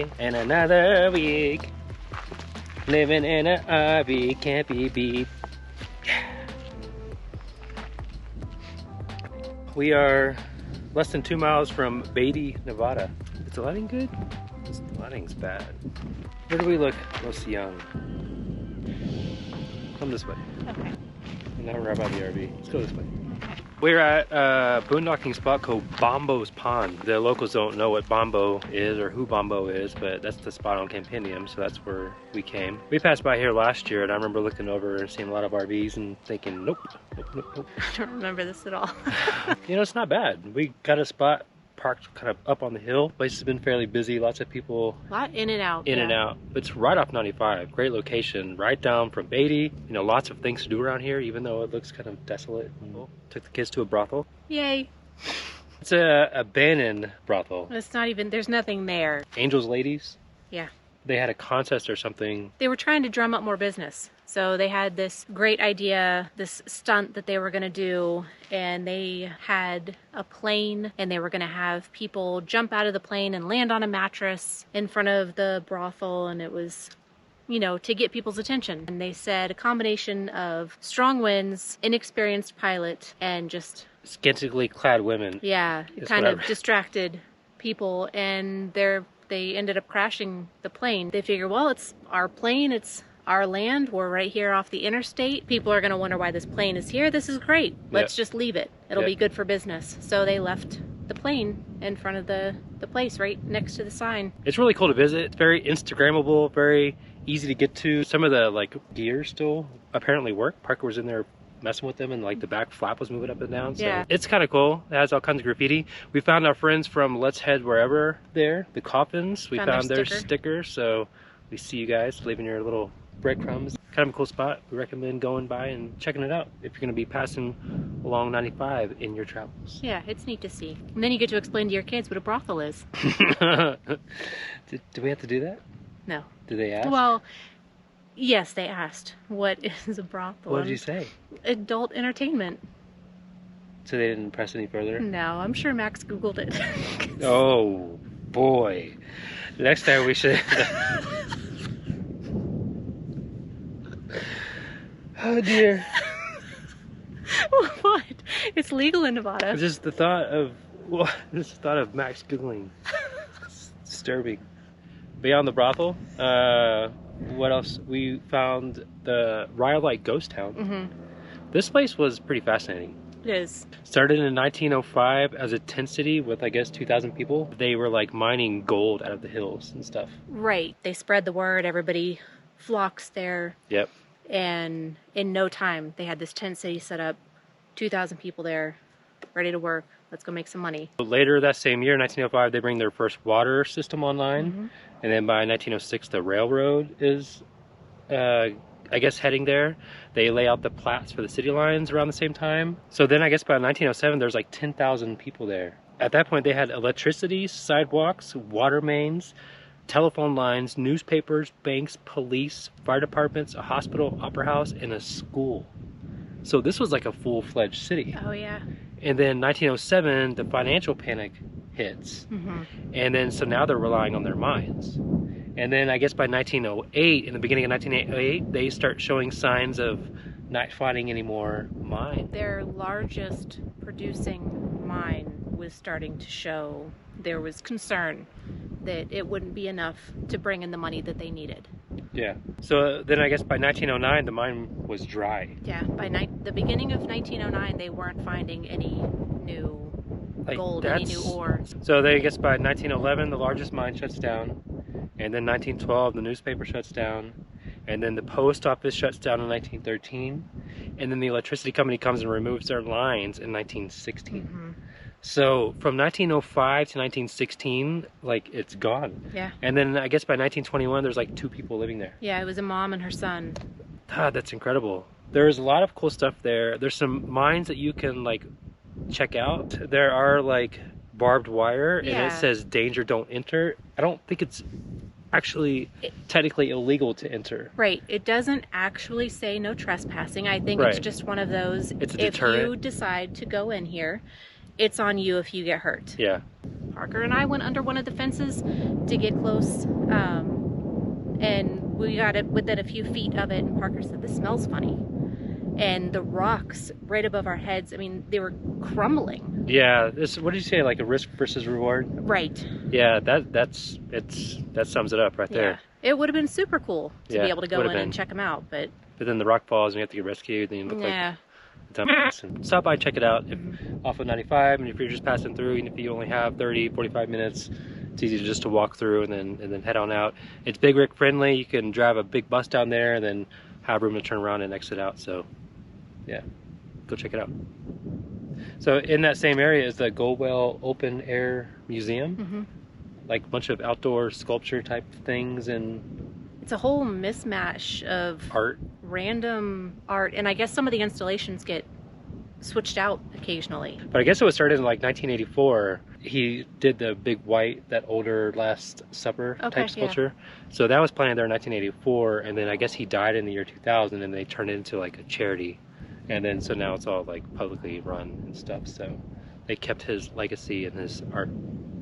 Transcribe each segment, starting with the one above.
day and another week. Living in an RV can't be beat. We are less than 2 miles from Beatty, Nevada. Is the lighting good? The lighting's bad. Where do we look most young? Come this way. Okay. And now we're right by the RV. Let's go this way. We're at a boondocking spot called Bombos Pond. The locals don't know what Bombo is or who Bombo is, but that's the spot on Compendium, so that's where we came. We passed by here last year, and I remember looking over and seeing a lot of RVs and thinking, nope, nope, nope, nope. I don't remember this at all. You know, it's not bad. We got a spot parked kind of up on the hill. Place has been fairly busy, lots of people. A lot in and out. In and out. It's right off 95. Great location, right down from Beatty. You know, lots of things to do around here, even though it looks kind of desolate. Took the kids to a brothel. Yay. It's a abandoned brothel. It's not even, there's nothing there. Angels Ladies. Yeah. They had a contest or something. They were trying to drum up more business. So they had this great idea, this stunt that they were going to do, and they had a plane, and they were going to have people jump out of the plane and land on a mattress in front of the brothel, and it was, you know, to get people's attention. And they said a combination of strong winds, inexperienced pilot, and just scantily clad women. Yeah, it kind of distracted people, and they ended up crashing the plane. They figure, well, it's our plane, it's our land, we're right here off the interstate. People are going to wonder why this plane is here. This is great. Let's just leave it. It'll be good for business. So they left the plane in front of the place right next to the sign. It's really cool to visit. It's very Instagrammable, very easy to get to. Some of the gear still apparently work. Parker was in there messing with them, and the back flap was moving up and down. So it's kind of cool. It has all kinds of graffiti. We found our friends from Let's Head Wherever there, the Coffins. We found their sticker, so we see you guys leaving your little breadcrumbs. Kind of a cool spot. We recommend going by and checking it out if you're going to be passing along 95 in your travels. Yeah, it's neat to see. And then you get to explain to your kids what a brothel is. Do we have to do that? No. Did they ask? Well, yes, they asked, what is a brothel? What did you say? Adult entertainment. So they didn't press any further? No, I'm sure Max Googled it. Oh, boy. Next time we should... Oh, dear. What? It's legal in Nevada. Just the thought of... Well, just the thought of Max Googling. It's disturbing. Beyond the brothel, what else? We found the Rhyolite ghost town. Mm-hmm. This place was pretty fascinating. It is. Started in 1905 as a tent city with, I guess, 2,000 people. They were mining gold out of the hills and stuff. Right. They spread the word. Everybody flocks there. Yep. And in no time, they had this tent city set up, 2,000 people there, ready to work. Let's go make some money. Later that same year, 1905, they bring their first water system online. Mm-hmm. And then by 1906, the railroad is, I guess, heading there. They lay out the plats for the city lines around the same time. So then I guess by 1907, there's 10,000 people there. At that point, they had electricity, sidewalks, water mains, telephone lines, newspapers, banks, police, fire departments, a hospital, opera house, and a school. So this was a full-fledged city. Oh, yeah. And then 1907, the financial panic hits. Mm-hmm. And then so now they're relying on their mines. And then I guess by 1908, in the beginning of 1908, they start showing signs of not finding any more mine. Their largest producing mine was starting to show there was concern that it wouldn't be enough to bring in the money that they needed. Yeah. So then I guess by 1909, the mine was dry. Yeah. By the beginning of 1909, they weren't finding any new gold, any new ore. So I guess by 1911, the largest mine shuts down. And then 1912, the newspaper shuts down. And then the post office shuts down in 1913. And then the electricity company comes and removes their lines in 1916. Mm-hmm. So from 1905 to 1916, it's gone. Yeah. And then I guess by 1921, there's 2 people living there. Yeah, it was a mom and her son. God, that's incredible. There's a lot of cool stuff there. There's some mines that you can check out. There are barbed wire, and it says danger, don't enter. I don't think it's actually technically illegal to enter. Right. It doesn't actually say no trespassing. I think it's just one of those, it's a if deterrent. you decide to go in here, it's on you if you get hurt. Yeah. Parker and I went under one of the fences to get close, and we got it within a few feet of it, and Parker said, "This smells funny." And the rocks right above our heads, I mean, they were crumbling. Yeah, what did you say, like a risk versus reward? Right. Yeah, that sums it up right there. It would have been super cool to be able to go in and check them out, but then the rock falls and you have to get rescued, then you look like dumbass. And stop by, check it out off of 95, and if you're just passing through, even if you only have 30-45 minutes, it's easy just to walk through and then head on out. It's big rig friendly. You can drive a big bus down there and then have room to turn around and exit out. So yeah, go check it out. So in that same area is the Goldwell Open Air Museum, like a bunch of outdoor sculpture type things, and it's a whole mismatch of art, random art, and I guess some of the installations get switched out occasionally. But I guess it was started in like 1984. He did the big white, that older Last Supper type sculpture. Yeah. So that was planted there in 1984, and then I guess he died in the year 2000, and they turned it into like a charity. And then so now it's all like publicly run and stuff. So they kept his legacy and his art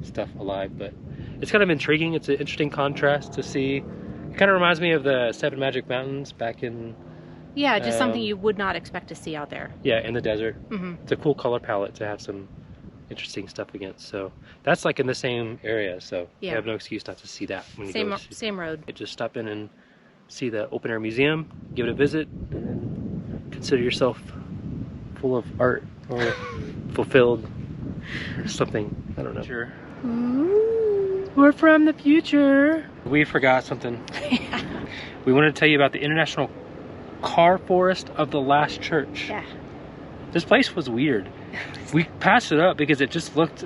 stuff alive. But it's kind of intriguing. It's an interesting contrast to see. It kind of reminds me of the Seven Magic Mountains back in... Yeah, just something you would not expect to see out there. Yeah, in the desert. It's a cool color palette to have some interesting stuff against. So that's like in the same area. So you have no excuse not to see that when you go. Same road. Just stop in and see the open air museum, give it a visit, and then consider yourself full of art or fulfilled or something. I don't know. Sure. We're from the future. We forgot something. We wanted to tell you about the International Car Forest of the Last Church. Yeah. This place was weird. We passed it up because it just looked,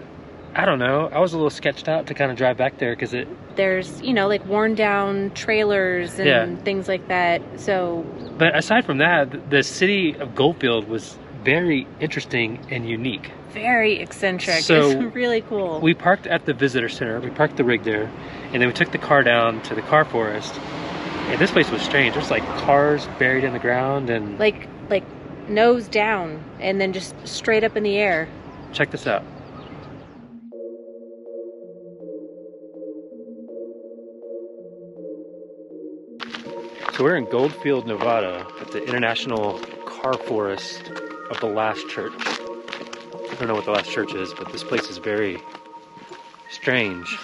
I don't know, I was a little sketched out to kind of drive back there because there's, you know, like worn down trailers and things like that. So. But aside from that, the city of Goldfield was very interesting and unique. Very eccentric. So it's really cool. We parked at the visitor center. We parked the rig there, and then we took the car down to the car forest. And this place was strange. There's like cars buried in the ground and like nose down and then just straight up in the air. Check this out. So we're in Goldfield, Nevada at the International Car Forest of the Last Church. I don't know what the Last Church is, but this place is very strange.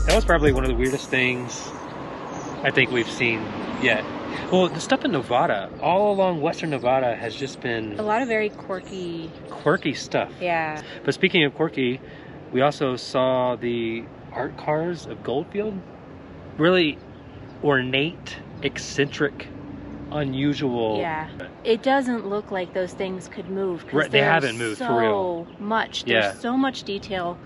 That was probably one of the weirdest things I think we've seen yet. Well, the stuff in Nevada, all along western Nevada, has just been... a lot of very quirky stuff. Yeah. But speaking of quirky, we also saw the art cars of Goldfield. Really ornate, eccentric, unusual. Yeah. It doesn't look like those things could move. Right, they haven't moved, for real. So much. There's so much detail.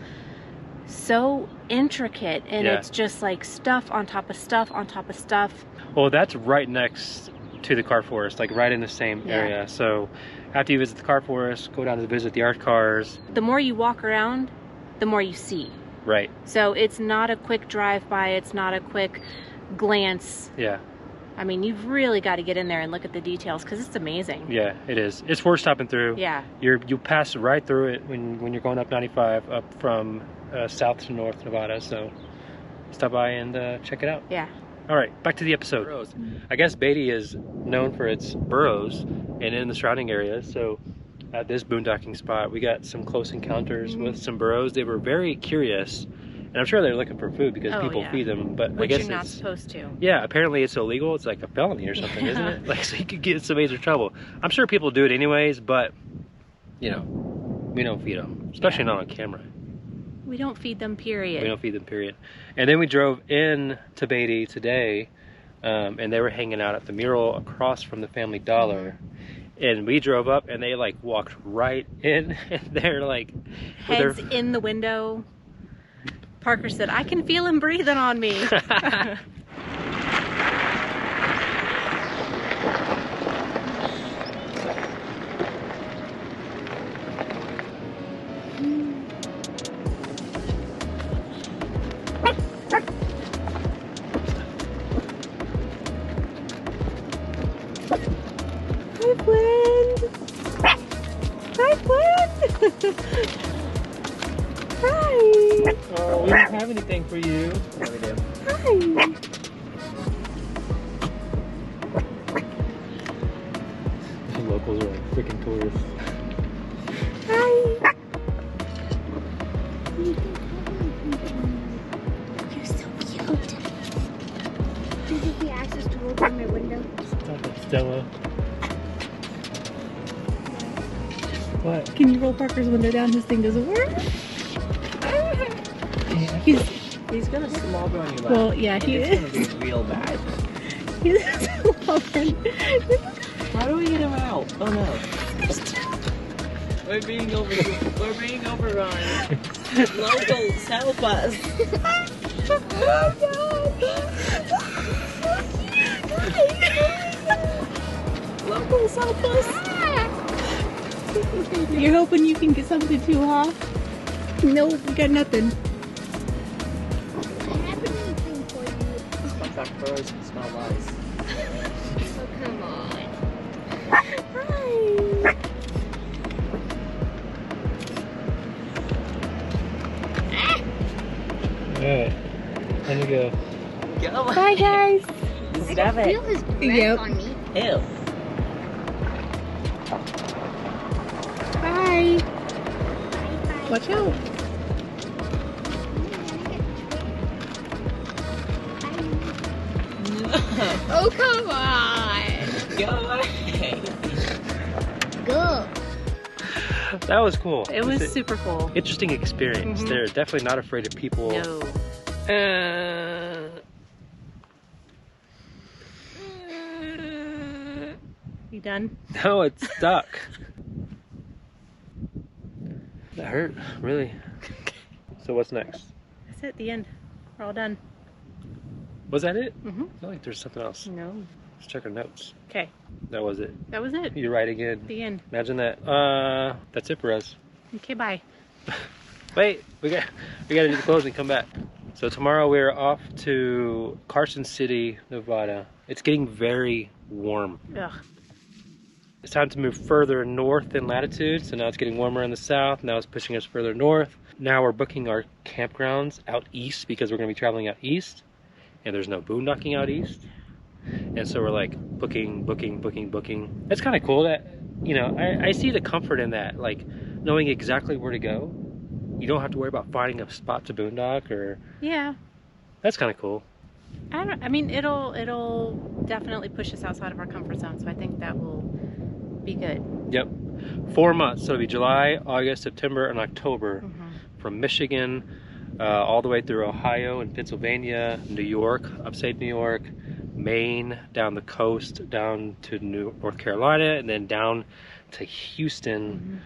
So intricate, and it's just like stuff on top of stuff on top of stuff. Well, that's right next to the car forest, like right in the same area. So after you visit the car forest, go down to visit the art cars. The more you walk around, the more you see. Right. So it's not a quick drive-by, it's not a quick glance. Yeah. I mean, you've really got to get in there and look at the details because it's amazing. Yeah, it is. It's worth stopping through. Yeah. You pass right through it when you're going up 95 up from south to north Nevada. So stop by and check it out. Yeah. All right, back to the episode. Burros. I guess Beatty is known for its burros and in the surrounding areas. So at this boondocking spot, we got some close encounters with some burros. They were very curious And I'm sure they're looking for food because people feed them, but which I guess you're not supposed to. Yeah, apparently it's illegal. It's like a felony or something, isn't it? Like, so you could get in some major trouble. I'm sure people do it anyways, but, you know, we don't feed them, especially not on camera. We don't feed them, period. We don't feed them, period. And then we drove in to Beatty today, and they were hanging out at the mural across from the Family Dollar. And we drove up, and they, like, walked right in, and they're, like... Heads in the window. Parker said, I can feel him breathing on me. Hi, Gwen. Hi, Gwen. Hi. Oh, we don't have anything for you. Yeah, we do. Hi. The locals are like freaking tourists. Hi. You're so cute. Do you think he asked us to open my window? Stella. What? Can you roll Parker's window down? His thing doesn't work. He's gonna slobber on your lap. Well, yeah, he is. It's gonna be real bad. He's slobbering. How do we get him out? Oh no. We're being overrun. Locals, help us. Locals, help us. You're hoping you can get something too, huh? Nope, we got nothing. I have anything for you. Contact Burros and smell lies. Oh, come on. Hi. Alright, time to go. Go. Bye, guys. Stop I it. feel his breath Yep. on me. Ew. Bye. Bye. Watch out. Oh, come on. Go away. Go. That was cool. It was super cool. Interesting experience. They're definitely not afraid of people. No. You done? No, it's stuck. That hurt, really. So what's next? That's it, the end. We're all done. Was that it? Mm-hmm. I feel like there's something else. No. Let's check our notes. Okay, That was it. that was it. You're right again. The end. Imagine that. That's it for us. Okay, bye. Wait, we got to do the closing. Come back. So tomorrow we're off to Carson City, Nevada. It's getting very warm. Ugh. It's time to move further north in latitude. So now it's getting warmer in the south. Now it's pushing us further north. Now we're booking our campgrounds out east because we're going to be traveling out east. And there's no boondocking out east. And so we're like booking. It's kind of cool that, you know, I see the comfort in that, like knowing exactly where to go. You don't have to worry about finding a spot to boondock, or Yeah. that's kind of cool. I mean, it'll definitely push us outside of our comfort zone, so I think that will be good. Yep. 4 months. So it'll be July, August, September, and October from Michigan all the way through Ohio and Pennsylvania, New York, upstate New York, Maine, down the coast, down to North Carolina, and then down to Houston.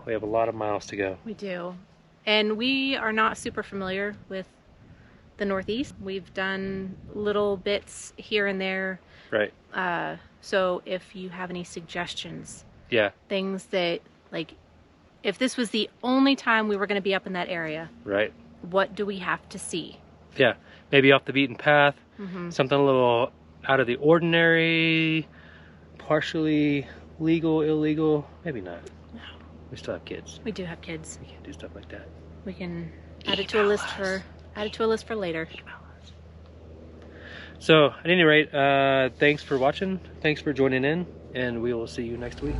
We have a lot of miles to go. We do. And we are not super familiar with the Northeast. We've done little bits here and there. Right. So if you have any suggestions, Yeah. things that, like, if this was the only time we were going to be up in that area, Right. what do we have to see? Yeah. Maybe off the beaten path. Something a little out of the ordinary, partially legal, illegal. Maybe not. No. We still have kids. We do have kids. We can't do stuff like that. We can add it to a list for later. So, at any rate, thanks for watching. Thanks for joining in, and we will see you next week.